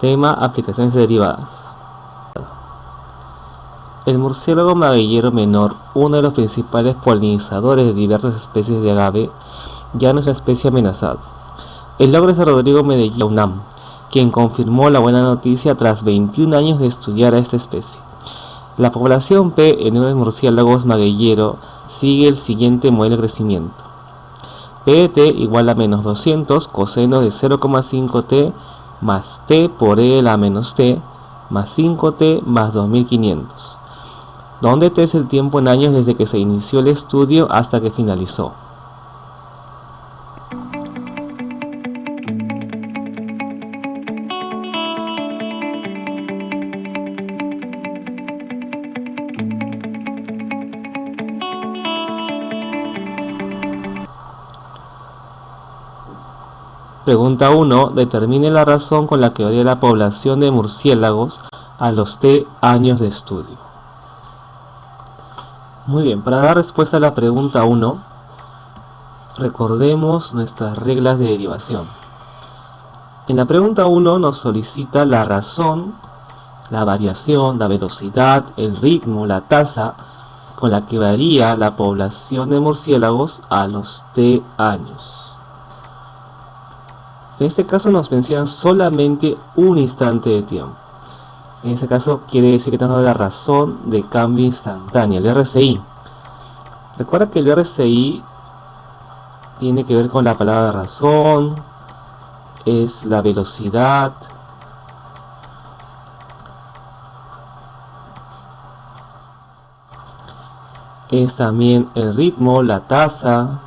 Tema: aplicaciones derivadas. El murciélago magueyero menor, uno de los principales polinizadores de diversas especies de agave, ya no es la especie amenazada. El logro es de Rodrigo Medellín, UNAM, quien confirmó la buena noticia tras 21 años de estudiar a esta especie. La población P en los murciélagos magueyero sigue el siguiente modelo de crecimiento. P de t igual a menos 200 coseno de 0,5t más t por e a la menos t más 5t más 2500, donde t es el tiempo en años desde que se inició el estudio hasta que finalizó. Pregunta 1. Determine la razón con la que varía la población de murciélagos a los t años de estudio. Muy bien, para dar respuesta a la pregunta 1, recordemos nuestras reglas de derivación. En la pregunta 1 nos solicita la razón, la variación, la velocidad, el ritmo, la tasa con la que varía la población de murciélagos a los t años. En este caso nos mencionan solamente un instante de tiempo. En este caso quiere decir que tenemos la razón de cambio instantánea, el RCI. Recuerda que el RCI tiene que ver con la palabra razón, es la velocidad, es también el ritmo, la tasa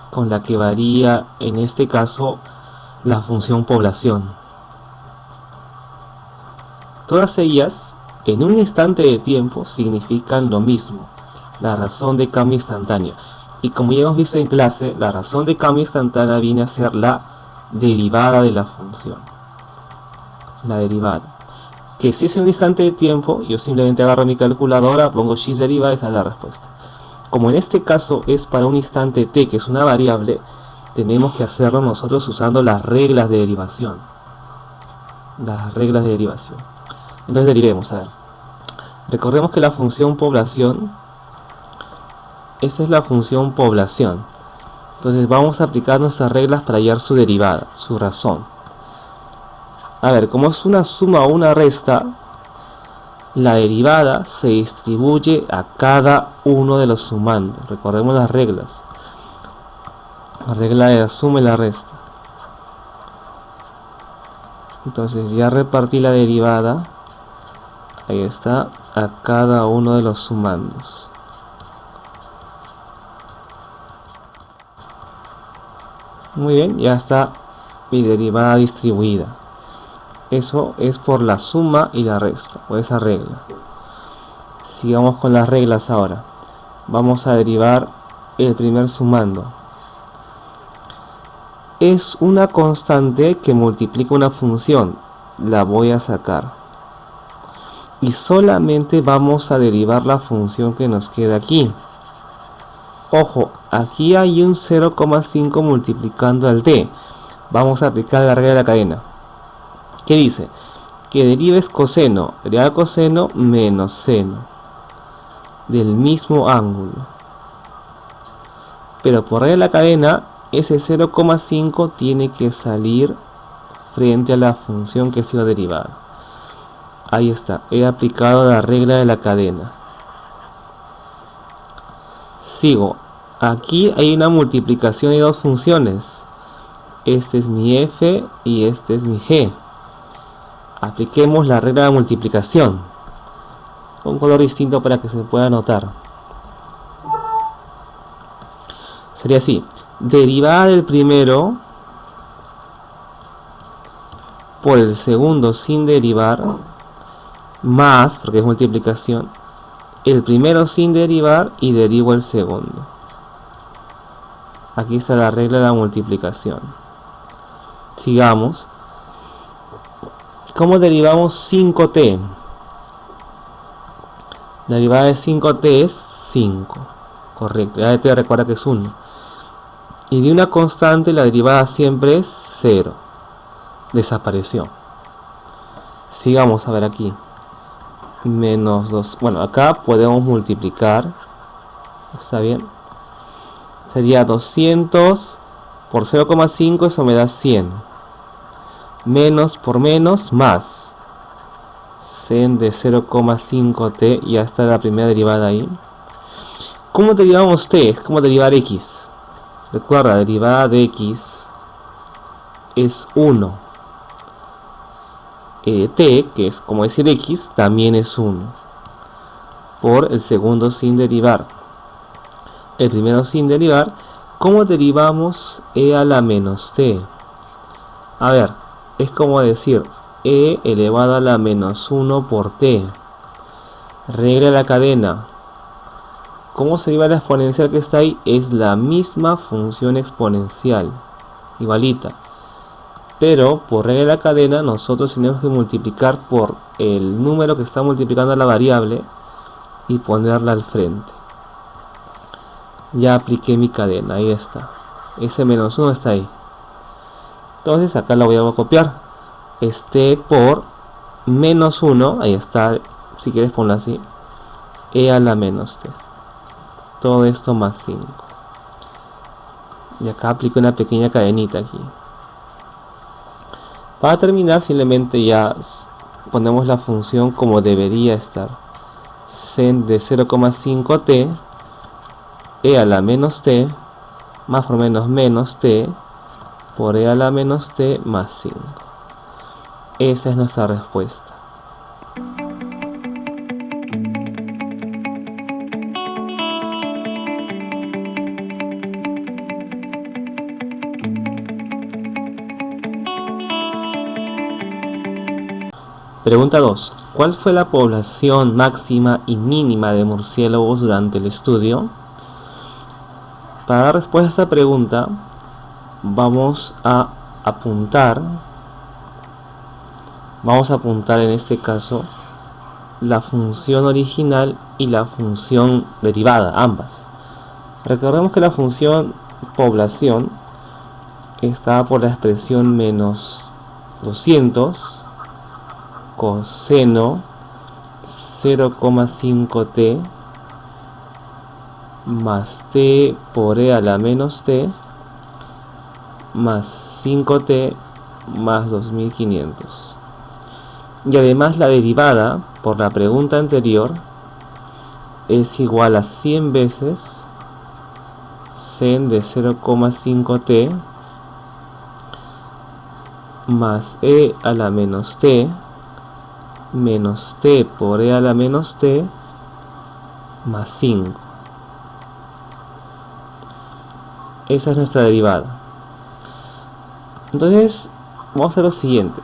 con la que varía, en este caso, la función población. Todas ellas, en un instante de tiempo, significan lo mismo, la razón de cambio instantáneo. Y como ya hemos visto en clase, la razón de cambio instantánea viene a ser la derivada de la función. La derivada. Que si es un instante de tiempo, yo simplemente agarro mi calculadora, pongo x derivada y esa es la respuesta. Como en este caso es para un instante t, que es una variable, tenemos que hacerlo nosotros usando las reglas de derivación. Las reglas de derivación. Entonces derivemos, a ver. Recordemos que la función población, esa es la función población. Entonces vamos a aplicar nuestras reglas para hallar su derivada, su razón. A ver, como es una suma o una resta, la derivada se distribuye a cada uno de los sumandos. Recordemos las reglas. La regla de la suma y la resta. Entonces ya repartí la derivada. Ahí está, a cada uno de los sumandos. Muy bien, ya está mi derivada distribuida. Eso es por la suma y la resta, o esa regla. Sigamos con las reglas ahora. Vamos a derivar el primer sumando. Es una constante que multiplica una función. La voy a sacar. Y solamente vamos a derivar la función que nos queda aquí. Ojo, aquí hay un 0,5 multiplicando al t. Vamos a aplicar la regla de la cadena. ¿Qué dice? Que derives coseno, derivar coseno menos seno del mismo ángulo. Pero por regla de la cadena, ese 0,5 tiene que salir frente a la función que ha sido derivada. Ahí está, he aplicado la regla de la cadena. Sigo. Aquí hay una multiplicación de dos funciones. Este es mi f y este es mi g. Apliquemos la regla de multiplicación con un color distinto para que se pueda notar. Sería así: derivada del primero por el segundo sin derivar, más, porque es multiplicación, el primero sin derivar y derivo el segundo. Aquí está la regla de la multiplicación. Sigamos. ¿Cómo derivamos 5t? La derivada de 5t es 5. Correcto. La de t recuerda que es 1. Y de una constante la derivada siempre es 0. Desapareció. Sigamos a ver aquí. Menos 2. Bueno, acá podemos multiplicar. Está bien. Sería 200 por 0,5, eso me da 100. Menos por menos, más. Sen de 0,5t, ya está la primera derivada ahí. ¿Cómo derivamos t? Es como derivar x. Recuerda, la derivada de x es 1. T, que es como decir x, también es 1. Por el segundo sin derivar. El primero sin derivar. ¿Cómo derivamos e a la menos t? A ver, es como decir e elevado a la menos 1 por t. Regla de la cadena. ¿Cómo se deriva la exponencial que está ahí? Es la misma función exponencial, igualita. Pero por regla de la cadena nosotros tenemos que multiplicar por el número que está multiplicando a la variable y ponerla al frente. Ya apliqué mi cadena, ahí está. Ese menos 1 está ahí. Entonces acá la voy a copiar. Este por menos 1, ahí está, si quieres ponlo así, e a la menos t. Todo esto más 5. Y acá aplico una pequeña cadenita aquí. Para terminar, simplemente ya ponemos la función como debería estar. Sen de 0,5t, e a la menos t, más por menos t, por e a la menos t más 5. Esa es nuestra respuesta. Pregunta 2. ¿Cuál fue la población máxima y mínima de murciélagos durante el estudio? Para dar respuesta a esta pregunta, vamos a apuntar en este caso la función original y la función derivada, ambas. Recordemos que la función población está por la expresión menos 200 coseno 0,5t más t por e a la menos t más 5t más 2500. Y además la derivada por la pregunta anterior es igual a 100 veces sen de 0,5t más e a la menos t menos t por e a la menos t más 5. Esa es nuestra derivada. Entonces vamos a hacer lo siguiente.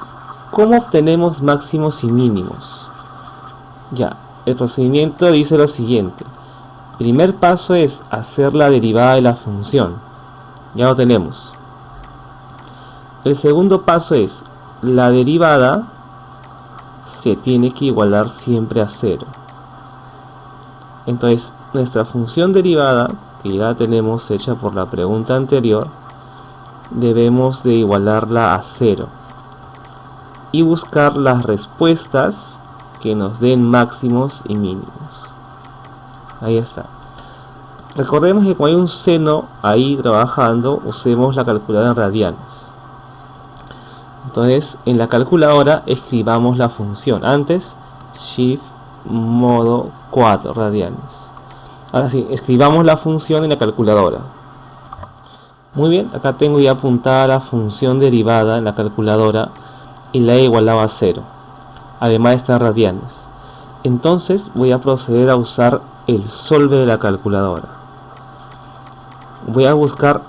¿Cómo obtenemos máximos y mínimos? Ya, el procedimiento dice lo siguiente. Primer paso es hacer la derivada de la función. Ya lo tenemos. El segundo paso es la derivada se tiene que igualar siempre a 0. Entonces nuestra función derivada, que ya la tenemos hecha por la pregunta anterior, debemos de igualarla a 0 y buscar las respuestas que nos den máximos y mínimos. Ahí está. Recordemos que como hay un seno ahí trabajando, usemos la calculadora en radianes. Entonces en la calculadora escribamos la función. Antes shift modo 4 radianes. Ahora sí, escribamos la función en la calculadora. Muy bien, acá tengo ya apuntada la función derivada en la calculadora y la he igualado a 0. Además está en radianes. Entonces voy a proceder a usar el solve de la calculadora. Voy a buscar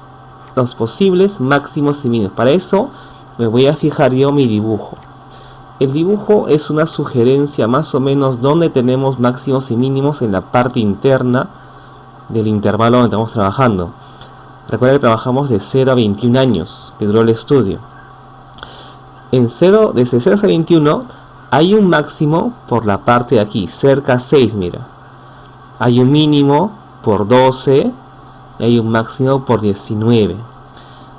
los posibles máximos y mínimos. Para eso me voy a fijar yo mi dibujo. El dibujo es una sugerencia más o menos donde tenemos máximos y mínimos en la parte interna del intervalo donde estamos trabajando. Recuerda que trabajamos de 0 a 21 años, que duró el estudio. Desde 0 a 21 hay un máximo por la parte de aquí, cerca a 6, mira. Hay un mínimo por 12 y hay un máximo por 19.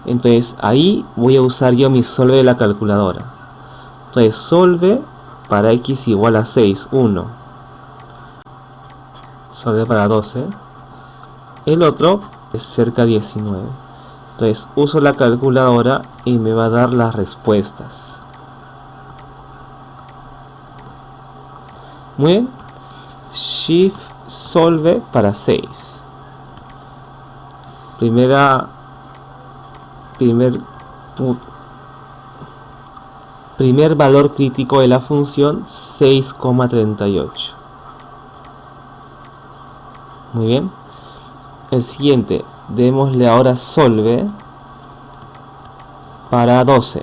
Entonces ahí voy a usar yo mi solve de la calculadora. Entonces solve para x igual a 6, 1, solve para 12, el otro es cerca de 19. Entonces uso la calculadora y me va a dar las respuestas. Muy bien. Shift solve para 6. Primer valor crítico de la función 6,38. Muy bien. El siguiente, démosle ahora solve para 12.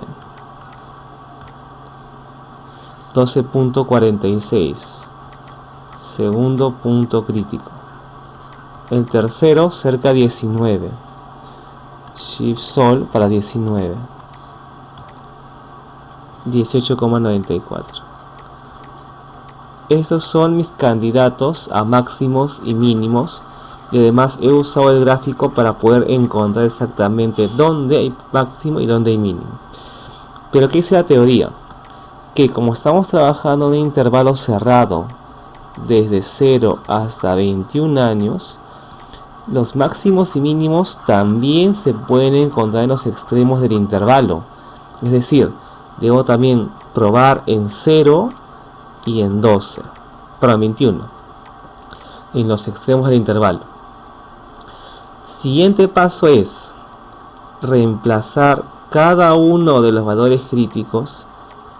12.46. Segundo punto crítico. El tercero cerca de 19. Shift Sol para 19. 18,94. Estos son mis candidatos a máximos y mínimos. Y además he usado el gráfico para poder encontrar exactamente dónde hay máximo y dónde hay mínimo. Pero ¿qué dice la teoría? Que como estamos trabajando en un intervalo cerrado desde 0 hasta 21 años, los máximos y mínimos también se pueden encontrar en los extremos del intervalo. Es decir, debo también probar en 0 y en 12, perdón, 21, en los extremos del intervalo. Siguiente paso es reemplazar cada uno de los valores críticos,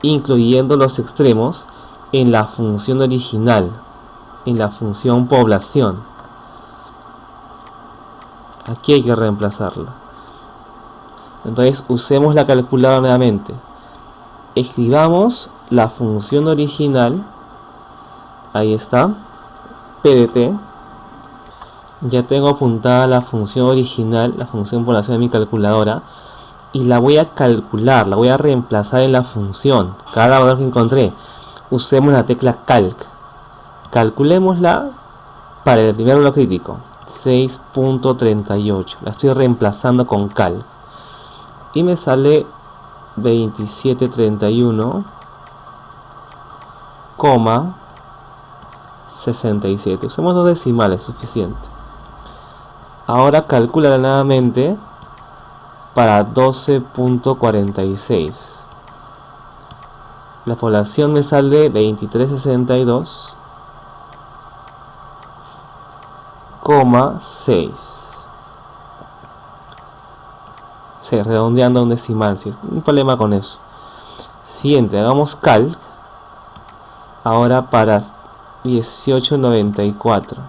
incluyendo los extremos, en la función original, en la función población. Aquí hay que reemplazarlo. Entonces usemos la calculadora nuevamente. Escribamos la función original. Ahí está. PDT. Ya tengo apuntada la función original, la función población en mi calculadora. Y la voy a calcular, la voy a reemplazar en la función. Cada valor que encontré. Usemos la tecla calc. Calculémosla para el primer valor crítico. 6.38. La estoy reemplazando con calc. Y me sale 2731,67. Usemos dos decimales, suficiente. Ahora calcula nuevamente para 12.46. La población me sale 2362,6. Redondeando un decimal, si es un problema con eso. Siguiente, hagamos calc. Ahora para 1894.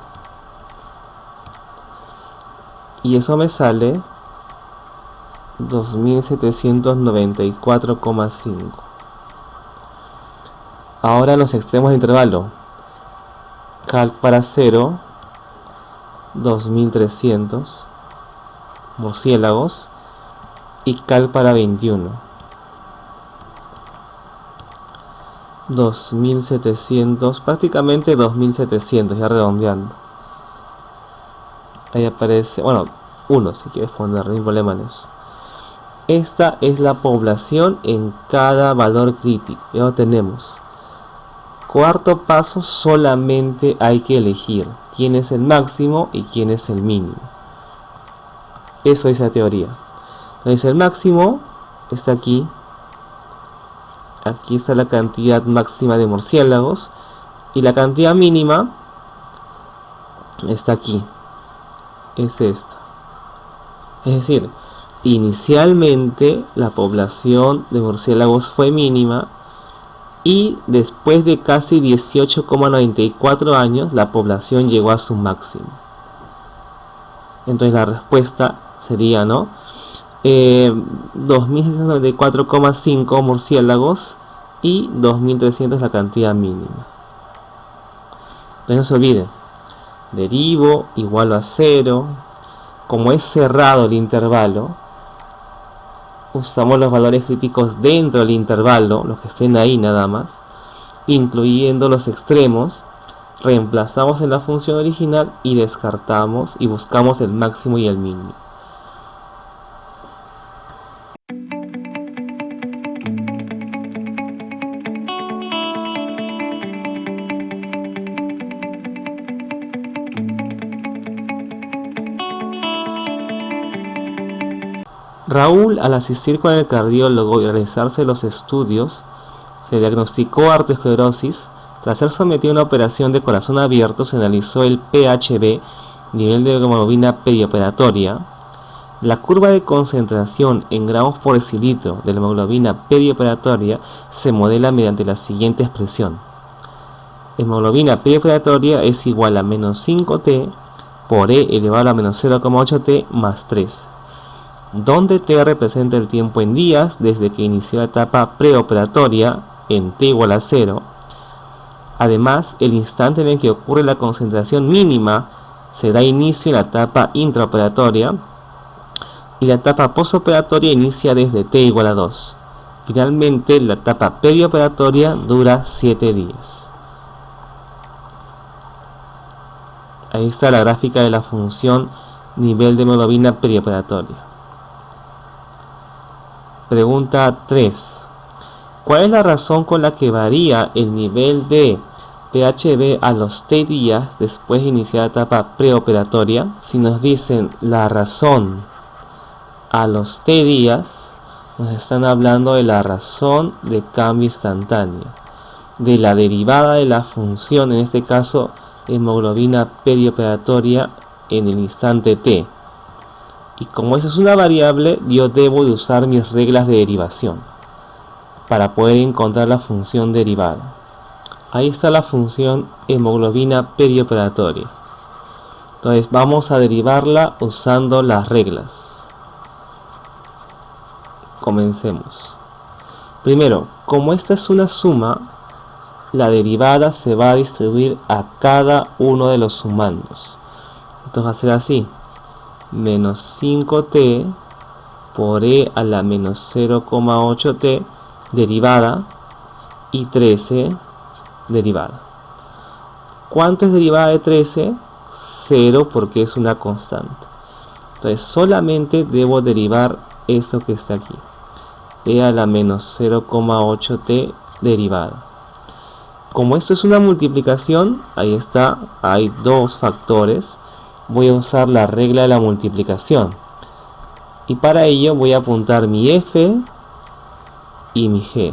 Y eso me sale 2794,5. Ahora en los extremos de intervalo. Calc para 0, 2300 murciélagos. Y calc para 21, 2700, prácticamente 2700, ya redondeando. Ahí aparece, bueno, 1 si quieres poner, no hay problema en eso. Esta es la población en cada valor crítico, ya lo tenemos. Cuarto paso, solamente hay que elegir quién es el máximo y quién es el mínimo. Eso es la teoría. Entonces el máximo está aquí. Aquí está la cantidad máxima de murciélagos. Y la cantidad mínima está aquí. Es esta. Es decir, inicialmente la población de murciélagos fue mínima. Y después de casi 18,94 años, la población llegó a su máximo. Entonces la respuesta sería, ¿no? 2.694,5 murciélagos y 2.300 la cantidad mínima. Entonces no se olviden, derivo igual a 0. Como es cerrado el intervalo, usamos los valores críticos dentro del intervalo, los que estén ahí nada más, incluyendo los extremos. Reemplazamos en la función original y descartamos y buscamos el máximo y el mínimo. Raúl, al asistir con el cardiólogo y realizarse los estudios, se diagnosticó arteriosclerosis. Tras ser sometido a una operación de corazón abierto, se analizó el PHB, nivel de hemoglobina perioperatoria. La curva de concentración en gramos por decilitro de la hemoglobina perioperatoria se modela mediante la siguiente expresión. Hemoglobina perioperatoria es igual a menos 5T por E elevado a menos 0,8T más 3, donde T representa el tiempo en días desde que inició la etapa preoperatoria en T igual a 0. Además, el instante en el que ocurre la concentración mínima se da inicio en la etapa intraoperatoria y la etapa postoperatoria inicia desde T igual a 2. Finalmente, la etapa perioperatoria dura 7 días. Ahí está la gráfica de la función nivel de hemoglobina perioperatoria. Pregunta 3. ¿Cuál es la razón con la que varía el nivel de PHB a los T días después de iniciar la etapa preoperatoria? Si nos dicen la razón a los T días, nos están hablando de la razón de cambio instantáneo, de la derivada de la función, en este caso hemoglobina perioperatoria en el instante T. Y como esa es una variable, yo debo de usar mis reglas de derivación para poder encontrar la función derivada. Ahí está la función hemoglobina perioperatoria. Entonces vamos a derivarla usando las reglas. Comencemos. Primero, como esta es una suma, la derivada se va a distribuir a cada uno de los sumandos. Entonces va a ser así: menos 5T por E a la menos 0,8T derivada y 13 derivada. ¿Cuánto es derivada de 13? 0, porque es una constante. Entonces solamente debo derivar esto que está aquí, E a la menos 0,8T derivada. Como esto es una multiplicación, ahí está, hay dos factores, voy a usar la regla de la multiplicación. Y para ello voy a apuntar mi F y mi G.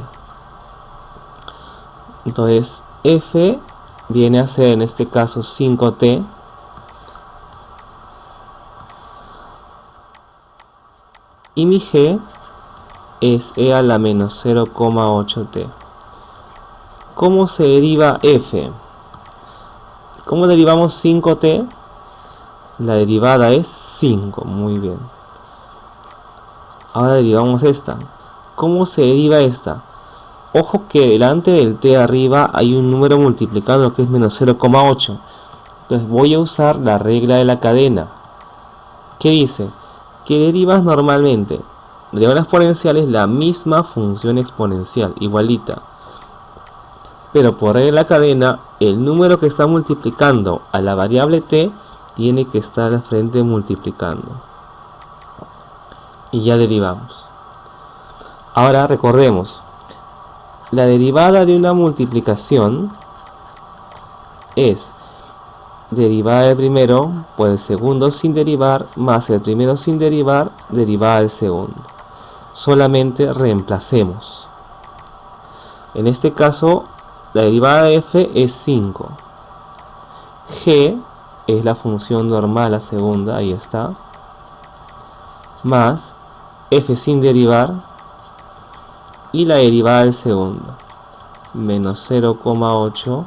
Entonces F viene a ser en este caso 5T. Y mi G es E a la menos 0,8T. ¿Cómo se deriva F? ¿Cómo derivamos 5T? La derivada es 5, muy bien. Ahora derivamos esta. ¿Cómo se deriva esta? Ojo que delante del T arriba hay un número multiplicando que es menos 0,8. Entonces voy a usar la regla de la cadena. ¿Qué dice? Que derivas normalmente de una exponencial es la misma función exponencial, igualita. Pero por regla de la cadena, el número que está multiplicando a la variable t tiene que estar al frente multiplicando. Y ya derivamos. Ahora recordemos, la derivada de una multiplicación es derivada del primero por el segundo sin derivar más el primero sin derivar, derivada del segundo. Solamente reemplacemos. En este caso, la derivada de f es 5. G es la función normal, la segunda, ahí está. Más f sin derivar y la derivada del segundo. Menos 0,8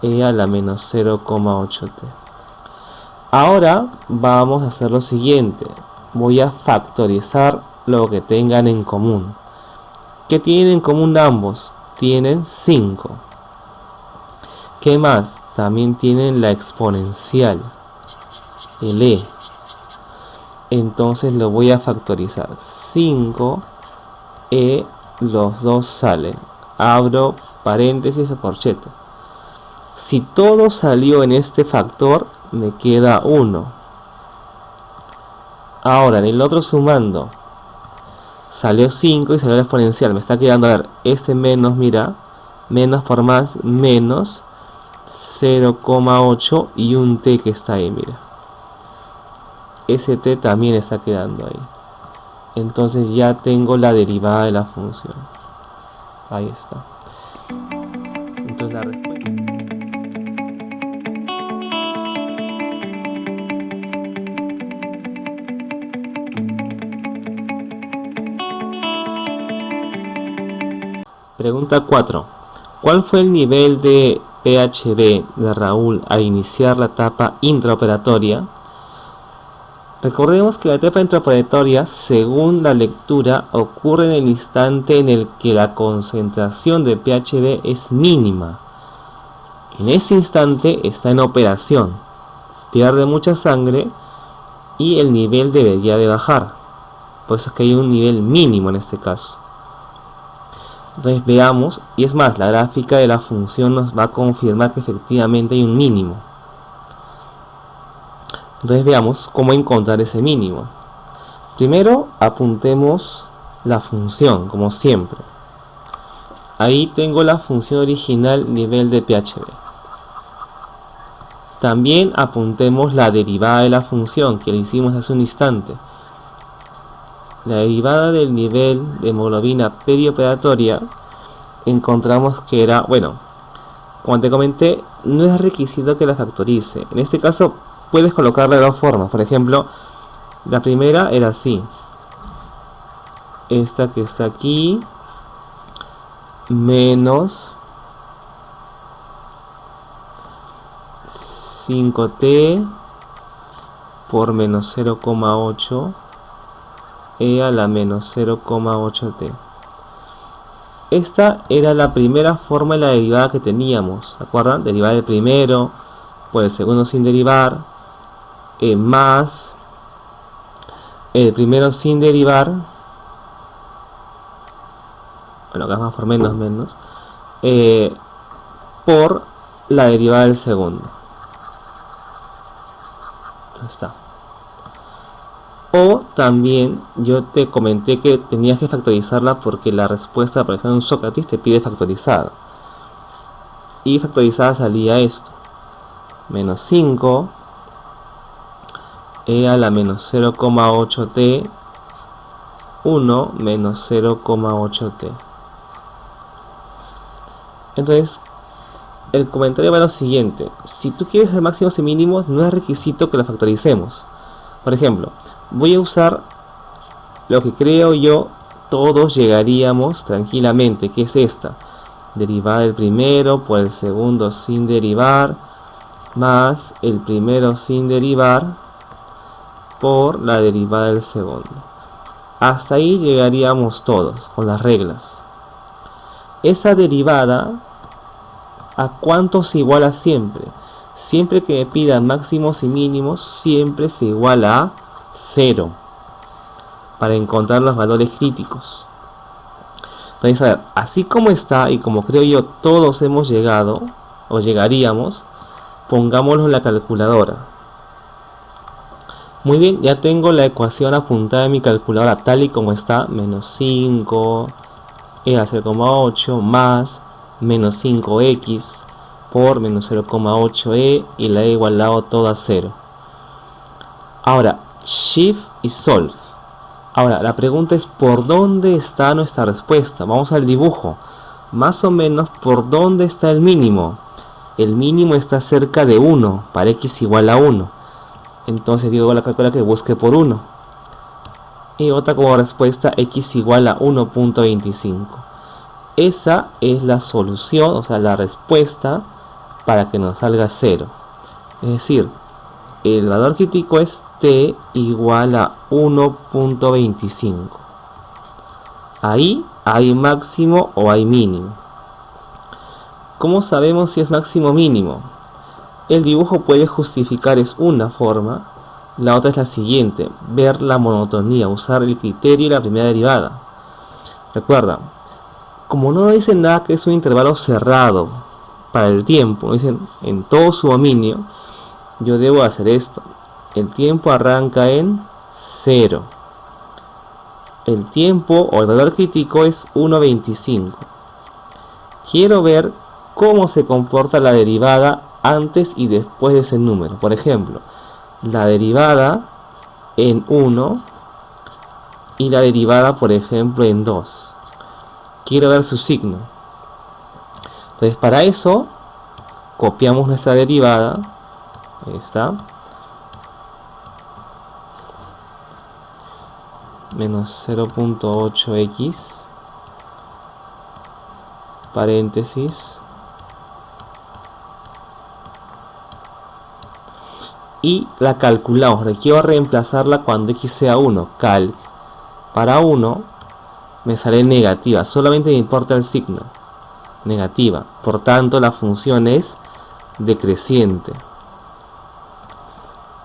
e a la menos 0,8t. Ahora vamos a hacer lo siguiente. Voy a factorizar lo que tengan en común. ¿Qué tienen en común ambos? Tienen 5. ¿Qué más? También tienen la exponencial, el e. Entonces lo voy a factorizar. 5 e, los dos salen. Abro paréntesis o corchete. Si todo salió en este factor, me queda 1. Ahora en el otro sumando, salió 5 y salió la exponencial. Me está quedando, a ver, este menos, mira, menos por más, menos 0,8 y un t que está ahí, mira. Ese t también está quedando ahí. entonces ya tengo la derivada de la función. Ahí está. Entonces la respuesta... Pregunta 4. ¿Cuál fue el nivel de PHB de Raúl al iniciar la etapa intraoperatoria? Recordemos que la etapa intraoperatoria, según la lectura, ocurre en el instante en el que la concentración de PHB es mínima. En ese instante está en operación, pierde mucha sangre y el nivel debería de bajar. Por eso es que hay un nivel mínimo en este caso. Entonces veamos, y es más, la gráfica de la función nos va a confirmar que efectivamente hay un mínimo. Entonces veamos cómo encontrar ese mínimo. Primero apuntemos la función, como siempre. Ahí tengo la función original nivel de PHB. También apuntemos la derivada de la función que le hicimos hace un instante. La derivada del nivel de hemoglobina perioperatoria encontramos que era, bueno, como te comenté, no es requisito que la factorice. En este caso puedes colocarla de dos formas. Por ejemplo, la primera era así. Esta que está aquí menos 5t por menos 0,8 e a la menos 0,8t. Esta era la primera forma de la derivada que teníamos, ¿se acuerdan? Derivada del primero por el segundo sin derivar, más el primero sin derivar, bueno, acá es más por menos, por la derivada del segundo. Ahí está. O también yo te comenté que tenías que factorizarla porque la respuesta, por ejemplo, en Sócrates te pide factorizada. Y factorizada salía esto. Menos 5 e a la menos 0,8t 1 menos 0,8t. Entonces, el comentario va a lo siguiente. Si tú quieres el máximos y mínimos, no es requisito que la factoricemos. Por ejemplo, voy a usar lo que creo yo todos llegaríamos tranquilamente, que es esta. Derivada del primero por el segundo sin derivar, más el primero sin derivar por la derivada del segundo. Hasta ahí llegaríamos todos con las reglas. Esa derivada, ¿a cuánto se iguala siempre? Siempre que me pidan máximos y mínimos, siempre se iguala a 0 para encontrar los valores críticos. Entonces, a ver, así como está y como creo yo todos hemos llegado o llegaríamos, pongámoslo en la calculadora. Muy bien, ya tengo la ecuación apuntada en mi calculadora tal y como está. Menos 5 e a 0,8 más menos 5x por menos 0,8e y la he igualado todo a 0. Ahora, shift y solve. Ahora, la pregunta es ¿por dónde está nuestra respuesta? Vamos al dibujo. Más o menos, ¿por dónde está el mínimo? El mínimo está cerca de 1, para x igual a 1. Entonces digo a la calculadora que busque por 1. Y otra como respuesta x igual a 1.25. Esa es la solución, o sea, la respuesta para que nos salga 0. Es decir, el valor crítico es t igual a 1.25. Ahí hay máximo o hay mínimo. ¿Cómo sabemos si es máximo o mínimo? El dibujo puede justificar, es una forma. La otra es la siguiente, ver la monotonía, usar el criterio y la primera derivada. Recuerda, como no dicen nada que es un intervalo cerrado para el tiempo, no dicen en todo su dominio, yo debo hacer esto. El tiempo arranca en 0. El tiempo o el valor crítico es 1.25. Quiero ver cómo se comporta la derivada antes y después de ese número. Por ejemplo, la derivada en 1 y la derivada, por ejemplo, en 2. Quiero ver su signo. Entonces, para eso, copiamos nuestra derivada. Ahí está. Menos 0.8x. Paréntesis. Y la calculamos. Quiero reemplazarla cuando x sea 1. Calc. Para 1 me sale negativa. Solamente me importa el signo. Negativa. Por tanto, la función es decreciente.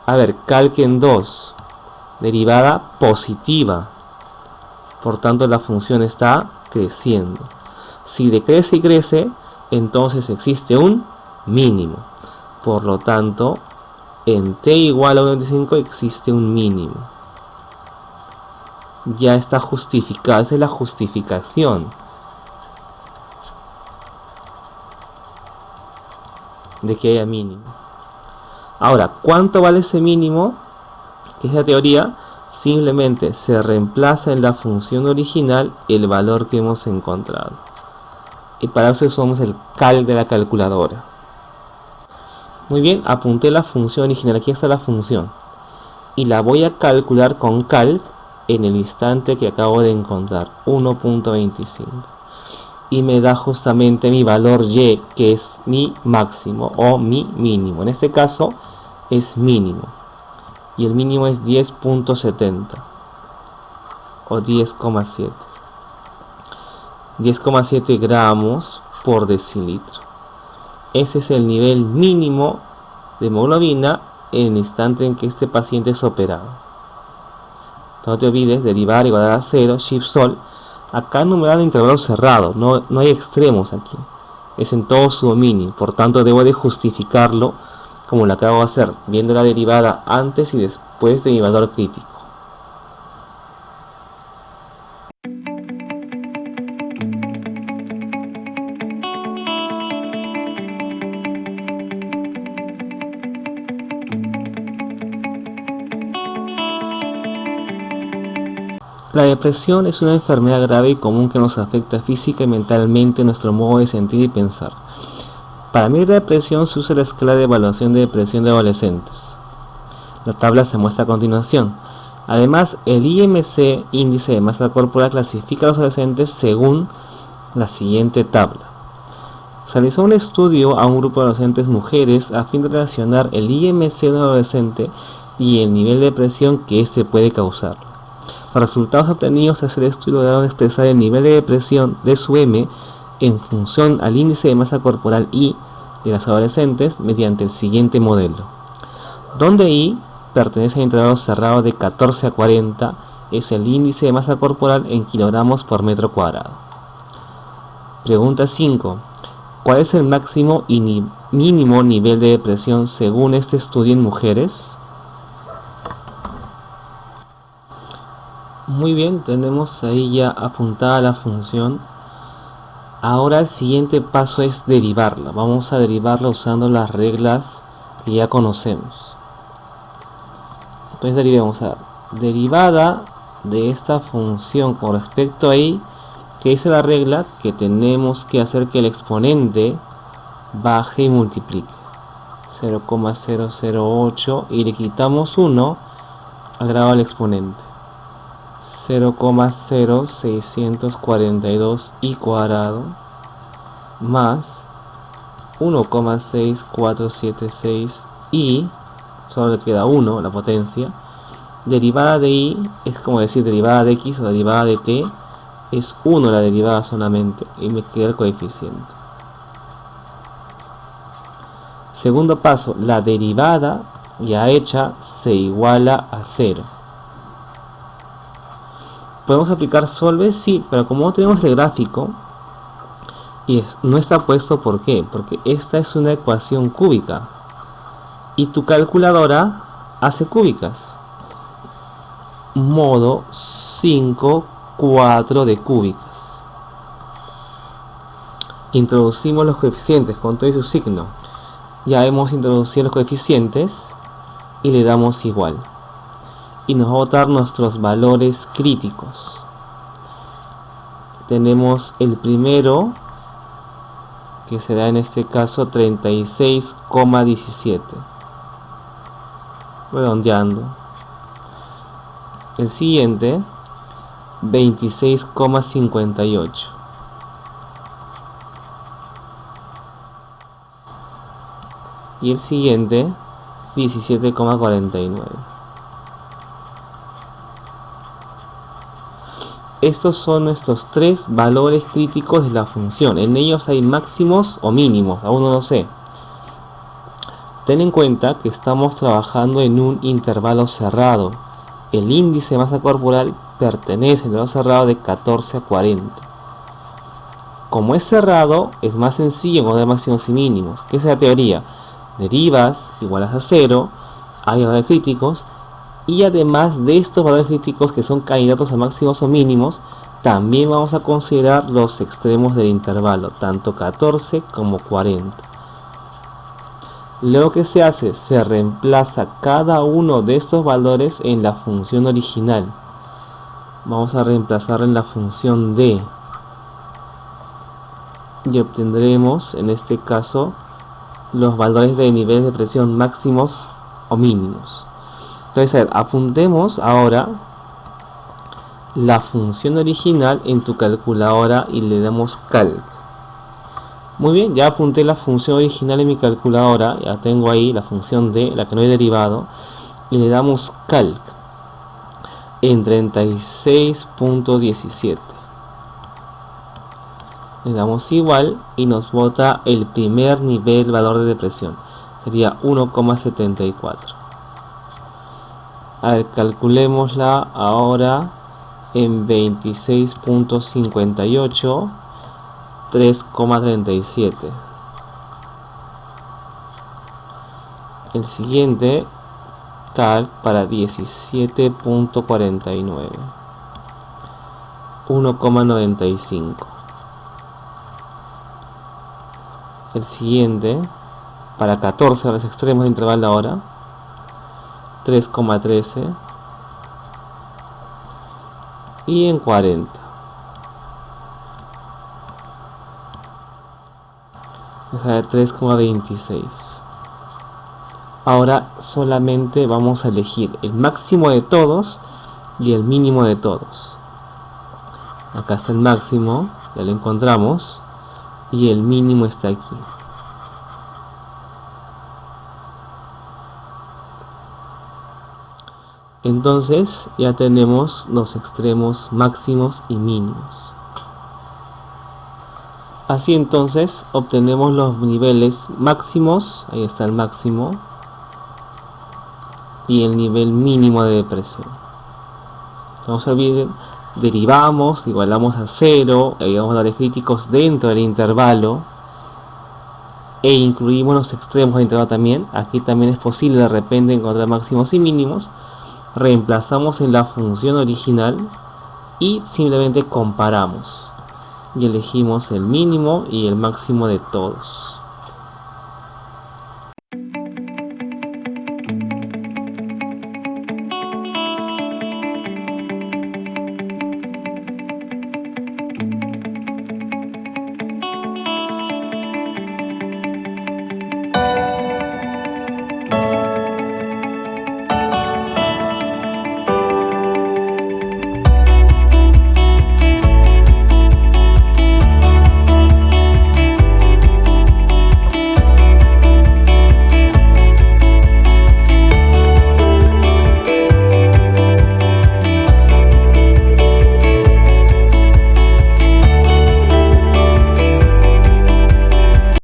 A ver, calc en 2. Derivada positiva. Por tanto, la función está creciendo. Si decrece y crece, entonces existe un mínimo. Por lo tanto, en t igual a 1,25 existe un mínimo. Ya está justificado. Esa es la justificación de que haya mínimo. Ahora, ¿cuánto vale ese mínimo? Que esa teoría simplemente se reemplaza en la función original el valor que hemos encontrado. Y para eso usamos el calc de la calculadora. Muy bien, apunté la función original. Aquí está la función. Y la voy a calcular con calc en el instante que acabo de encontrar, 1.25. Y me da justamente mi valor y, que es mi máximo o mi mínimo. En este caso es mínimo. Y el mínimo es 10.70 o 10,7. 10,7 gramos por decilitro. Ese es el nivel mínimo de hemoglobina en el instante en que este paciente es operado. No te olvides, derivada igual a 0, shift sol. Acá numerado en intervalo cerrado, no hay extremos aquí. Es en todo su dominio, por tanto debo de justificarlo como lo acabo de hacer, viendo la derivada antes y después de mi valor crítico. La depresión es una enfermedad grave y común que nos afecta física y mentalmente nuestro modo de sentir y pensar. Para medir la depresión se usa la escala de evaluación de depresión de adolescentes. La tabla se muestra a continuación. Además, el IMC, índice de masa corporal, clasifica a los adolescentes según la siguiente tabla. Se realizó un estudio a un grupo de adolescentes mujeres a fin de relacionar el IMC de un adolescente y el nivel de depresión que éste puede causar. Los resultados obtenidos tras el estudio lograron expresar el nivel de depresión de su M en función al índice de masa corporal I de las adolescentes mediante el siguiente modelo, donde I pertenece al intervalo cerrado de 14 a 40, es el índice de masa corporal en kilogramos por metro cuadrado. Pregunta 5. ¿Cuál es el máximo y mínimo nivel de depresión según este estudio en mujeres? Muy bien, tenemos ahí ya apuntada la función. Ahora el siguiente paso es derivarla. Vamos a derivarla usando las reglas que ya conocemos. Entonces derivemos a derivada de esta función con respecto a y, que dice la regla que tenemos que hacer que el exponente baje y multiplique. 0,008 y le quitamos 1 al grado del exponente. 0,0642 y cuadrado más 1,6476 y solo le queda 1, la potencia. Derivada de y es como decir derivada de x o derivada de t, es 1 la derivada solamente y me queda el coeficiente. Segundo paso, la derivada ya hecha se iguala a 0. ¿Podemos aplicar solves? Sí, pero como no tenemos el gráfico y no está puesto, ¿por qué? Porque esta es una ecuación cúbica y tu calculadora hace cúbicas. Modo 5, 4 de cúbicas. Introducimos los coeficientes con todo y su signo. Ya hemos introducido los coeficientes y le damos igual. y nos va a botar nuestros valores críticos. Tenemos el primero, que será en este caso 36,17, redondeando. El siguiente 26,58, y el siguiente 17,49. Estos son nuestros tres valores críticos de la función. En ellos hay máximos o mínimos, aún no lo sé. Ten en cuenta que estamos trabajando en un intervalo cerrado. El índice de masa corporal pertenece al intervalo cerrado de 14 a 40. Como es cerrado, es más sencillo encontrar máximos y mínimos. ¿Qué es la teoría? Derivas iguales a 0, hay valores críticos, y además de estos valores críticos que son candidatos a máximos o mínimos, también vamos a considerar los extremos del intervalo, tanto 14 como 40. Luego que se hace, se reemplaza cada uno de estos valores en la función original. Vamos a reemplazarlo en la función d, y obtendremos en este caso los valores de niveles de presión máximos o mínimos. Entonces, a ver, apuntemos ahora la función original en tu calculadora y le damos calc. Muy bien, ya apunté la función original en mi calculadora, ya tengo ahí la función d, la que no he derivado, y le damos calc en 36,17. Le damos igual y nos bota el primer nivel valor de depresión, sería 1,74. A ver, calculémosla ahora en 26,58, 3,37. El siguiente, calc para 17,49, 1,95. El siguiente, para 14 a los extremos de intervalo ahora, 3,13, y en 40 vamos a ver 3,26. Ahora solamente vamos a elegir el máximo de todos y el mínimo de todos. Acá está el máximo, ya lo encontramos, y el mínimo está aquí. Entonces ya tenemos los extremos máximos y mínimos. Así entonces obtenemos los niveles máximos, ahí está el máximo, y el nivel mínimo de depresión. No se olviden, derivamos, igualamos a 0, agregamos valores críticos dentro del intervalo, e incluimos los extremos del intervalo también. Aquí también es posible de repente encontrar máximos y mínimos. Reemplazamos en la función original y simplemente comparamos y elegimos el mínimo y el máximo de todos.